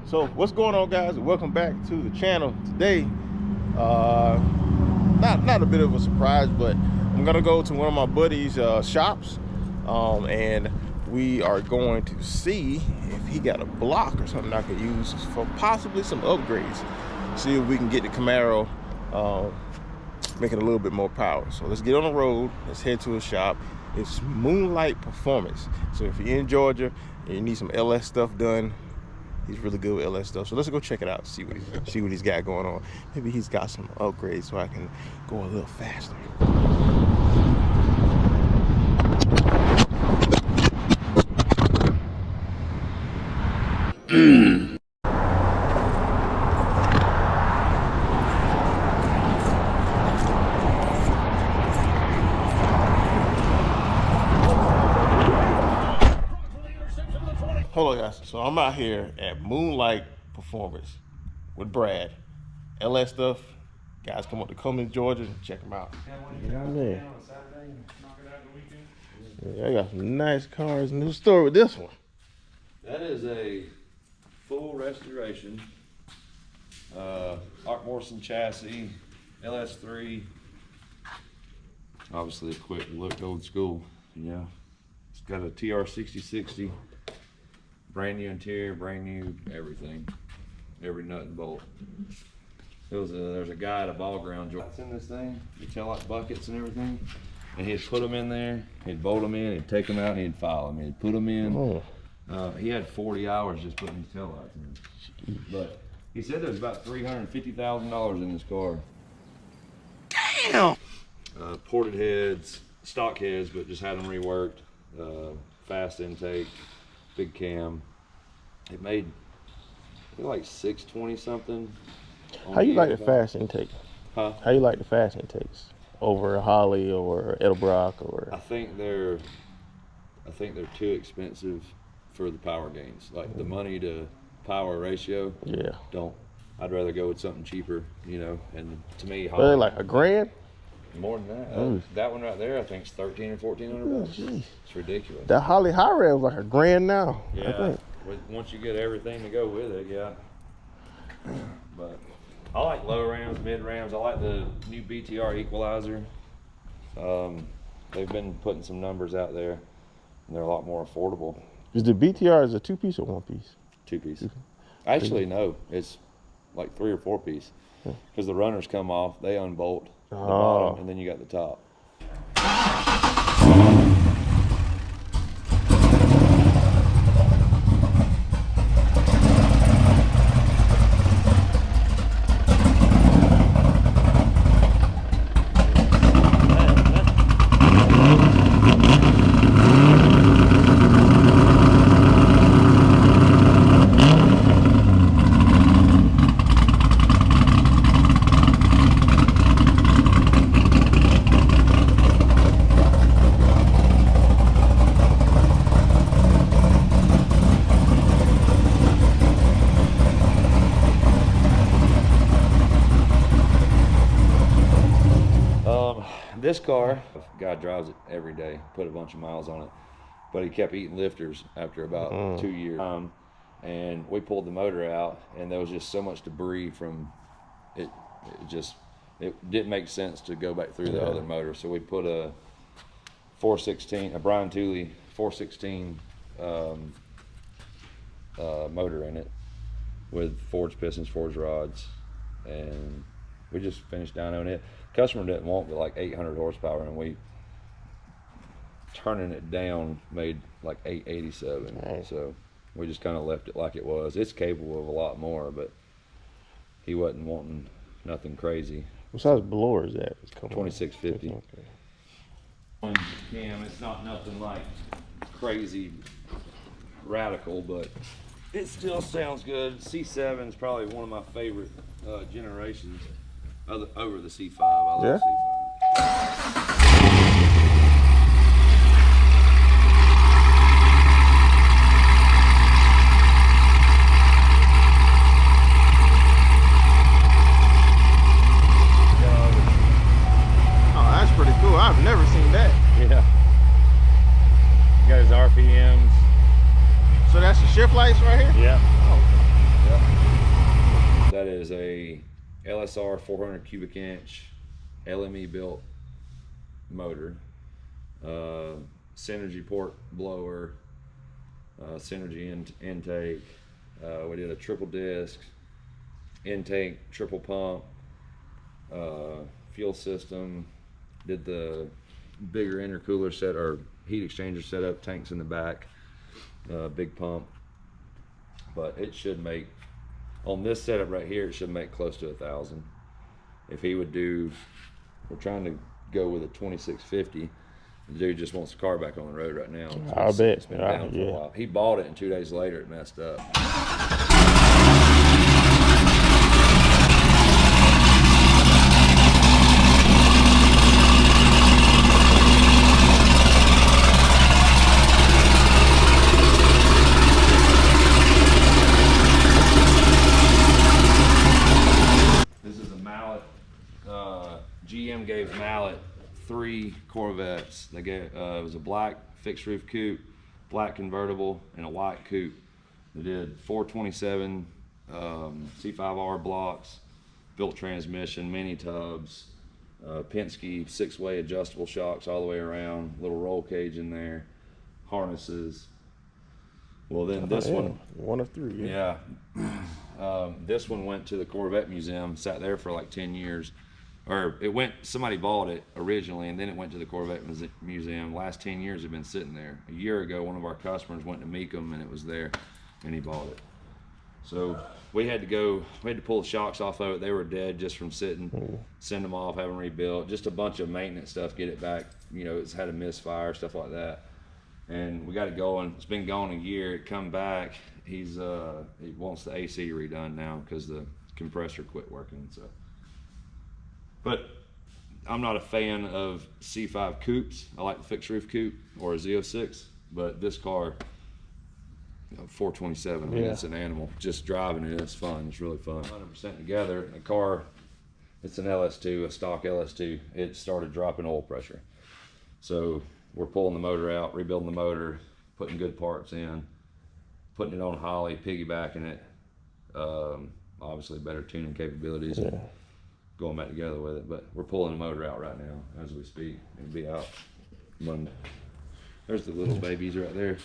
So what's going on, guys? Welcome back to the channel. Today, not a bit of a surprise, but I'm gonna go to one of my buddies' shops, and we are going to see if he got a block or something I could use for possibly some upgrades. See if we can get the Camaro, make it a little bit more power. So let's get on the road. Let's head to a shop. It's Moonlight Performance. So if you're in Georgia and you need some LS stuff done, he's really good with LS stuff. So let's go check it out, see what he's got going on. Maybe he's got some upgrades so I can go a little faster. Hold on, guys. So I'm out here at Moonlight Performance with Brad. LS stuff. Guys, come up to Cummins, Georgia, and check them out. Yeah, I got some nice cars. New story with this one. That is a full restoration. Art Morrison chassis, LS3. Obviously, equipped to look old school. Yeah, it's got a TR6060. Brand new interior, brand new everything, every nut and bolt. There's a guy at a ball ground that's in this thing. You tell like buckets and everything, and he'd put them in there. He'd bolt them in. He'd take them out. And he'd file them. He'd put them in. Oh. He had 40 hours just putting these tail lights in. But he said there's about $350,000 in this car. Damn. Ported heads, stock heads, but just had them reworked. Fast intake. Big cam. It made like 620 something. How you like the fast intake? Huh? How you like the fast intakes over a Holly or Edelbrock or? I think they're too expensive for the power gains. Like the money to power ratio. Yeah. I'd rather go with something cheaper, you know. And to me, Holly, they're like $1,000. More than that. That one right there, I think, is $1,300 or $1,400 bucks. Geez. It's ridiculous. That Holly High Rev is like $1,000 now. Yeah. I think. Once you get everything to go with it, yeah. But I like low Rams, mid Rams. I like the new BTR equalizer. They've been putting some numbers out there, and they're a lot more affordable. Is the BTR is a 2-piece or 1-piece? 2-piece. Actually, no. It's like 3 or 4-piece. Because the runners come off, they unbolt the bottom, and then you got the top. This car, a guy drives it every day, put a bunch of miles on it, but he kept eating lifters after about 2 years. And we pulled the motor out, and there was just so much debris from it. It didn't make sense to go back through the other motor. So we put a 416, a Brian Tooley 416 motor in it with forged pistons, forged rods, and we just finished dynoing it. Customer didn't want but like 800 horsepower, and we turning it down made like 887. Right. So we just kind of left it like it was. It's capable of a lot more, but he wasn't wanting nothing crazy. What size blower is that? It's 2650. On cam, it's not nothing like crazy radical, but it still sounds good. C7 is probably one of my favorite generations over the C5. I love C5. I've never seen that. Yeah. Got his RPMs. So that's the shift lights right here? Yeah. Oh, okay. That is a LSR 400 cubic inch LME built motor, Synergy port blower, Synergy intake. We did a triple disc intake, triple pump, fuel system. Did the bigger intercooler set or heat exchanger setup, tanks in the back, big pump. But it should make, on this setup right here, it should make close to 1,000. If he would do, we're trying to go with a 2650. The dude just wants the car back on the road right now. I bet. It's been down for a while. He bought it, and 2 days later it messed up. GM gave Mallet 3 Corvettes. They gave it was a black fixed roof coupe, black convertible, and a white coupe. They did 427 C5R blocks, built transmission, mini tubs, Penske 6-way adjustable shocks all the way around, little roll cage in there, harnesses. Well, then this one of 3. Yeah. This one went to the Corvette Museum, sat there for like 10 years. Or it went, somebody bought it originally, and then it went to the Corvette Museum. Last 10 years have been sitting there. A year ago, one of our customers went to Mecum, and it was there, and he bought it. So we had to pull the shocks off of it. They were dead just from sitting, send them off, have them rebuilt, just a bunch of maintenance stuff, get it back. You know, it's had a misfire, stuff like that. And we got it going. It's been gone a year. It come back. He wants the AC redone now because the compressor quit working. So. But I'm not a fan of C5 coupes. I like the fixed roof coupe or a Z06, but this car, 427, I mean, it's an animal. Just driving it, it's fun. It's really fun. 100% together. The car, it's an LS2, a stock LS2. It started dropping oil pressure. So we're pulling the motor out, rebuilding the motor, putting good parts in, putting it on Holley, piggybacking it. Obviously better tuning capabilities. Yeah. Going back together with it, but we're pulling the motor out right now as we speak. It'll be out Monday. There's the little babies right there.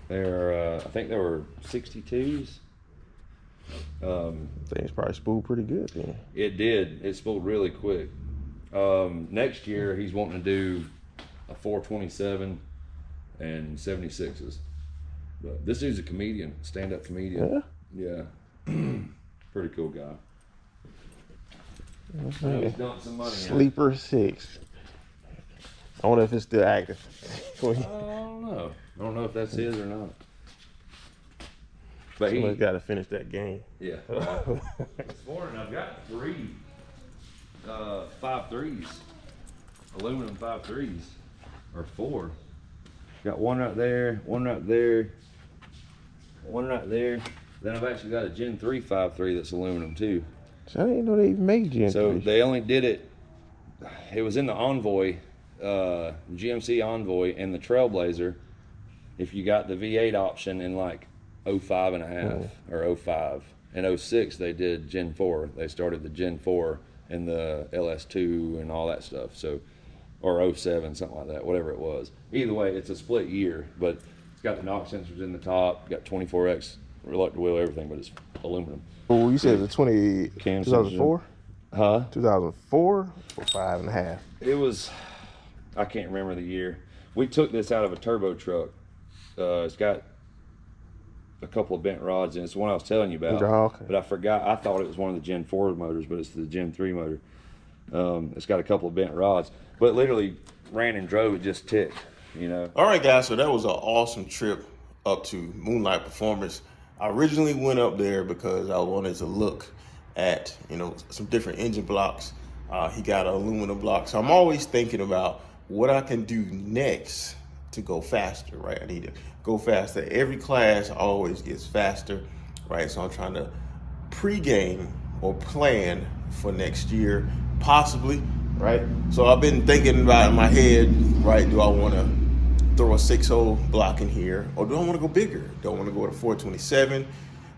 They're, I think they were 62s. Things probably spooled pretty good then. It did. It spooled really quick. Next year, he's wanting to do a 427 and 76s. But this dude's a comedian, stand-up comedian. Yeah. Pretty cool guy. Sleeper 6. I wonder if it's still active. I don't know. I don't know if that's his or not. But he's got to finish that game. Yeah. This morning I've got 3 5.3s, aluminum 5.3s, or 4. Got one right there, one right there, one right there. Then I've actually got a Gen 3 5.3 that's aluminum too. So I didn't know they even made Gen 3. So they only did it, it was in the Envoy, GMC Envoy and the Trailblazer. If you got the V8 option in like 05 and a half or 05. In 06 they did Gen 4. They started the Gen 4 and the LS2 and all that stuff. So, or 07, something like that, whatever it was. Either way, it's a split year, but it's got the knock sensors in the top, got 24X reluctant wheel, everything, but it's aluminum. Well, you said the 2004? Huh? 2004 or 5 and a half? It was, I can't remember the year. We took this out of a turbo truck. It's got a couple of bent rods in it. It's the one I was telling you about. Okay. But I forgot. I thought it was one of the Gen 4 motors, but it's the Gen 3 motor. It's got a couple of bent rods. But literally ran and drove, it just ticked, you know. All right, guys. So that was an awesome trip up to Moonlight Performance. I originally went up there because I wanted to look at, you know, some different engine blocks. He got an aluminum block. So I'm always thinking about what I can do next to go faster, right? I need to go faster. Every class always gets faster, right? So I'm trying to pre-game or plan for next year, possibly, right? So I've been thinking about in my head, right? Do I want to throw a 6-hole block in here, or do I want to go bigger? Do I want to go with a 427?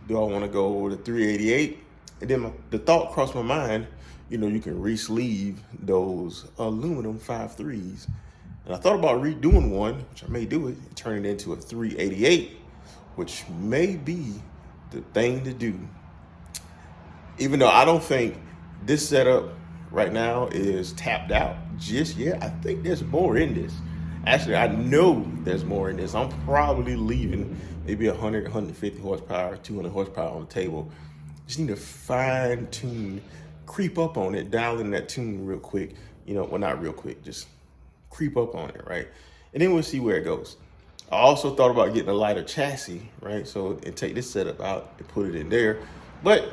Do I want to go to 388? And then the thought crossed my mind, you know, you can re-sleeve those aluminum 5.3s. And I thought about redoing one, which I may do it, and turn it into a 388, which may be the thing to do. Even though I don't think this setup right now is tapped out just yet, I think there's more in this. Actually, I know there's more in this. I'm probably leaving maybe 100, 150 horsepower, 200 horsepower on the table. Just need to fine tune, creep up on it, dial in that tune real quick. You know, well, not real quick, just creep up on it, right? And then we'll see where it goes. I also thought about getting a lighter chassis, right? So, and take this setup out and put it in there. But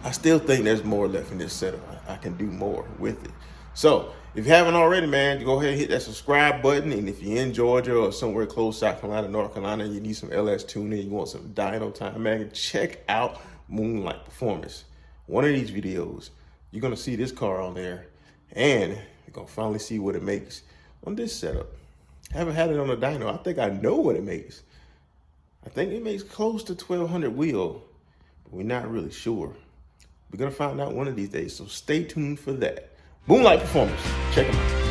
I still think there's more left in this setup. I can do more with it. So if you haven't already, man, go ahead and hit that subscribe button. And if you're in Georgia or somewhere close, South Carolina, North Carolina, you need some LS tuning, you want some dyno time, man, check out Moonlight Performance. One of these videos, you're going to see this car on there, and you're going to finally see what it makes on this setup. I haven't had it on a dyno. I think I know what it makes. I think it makes close to 1200 wheel, but we're not really sure. We're going to find out one of these days, so stay tuned for that. Moonlight Performance. Check them out.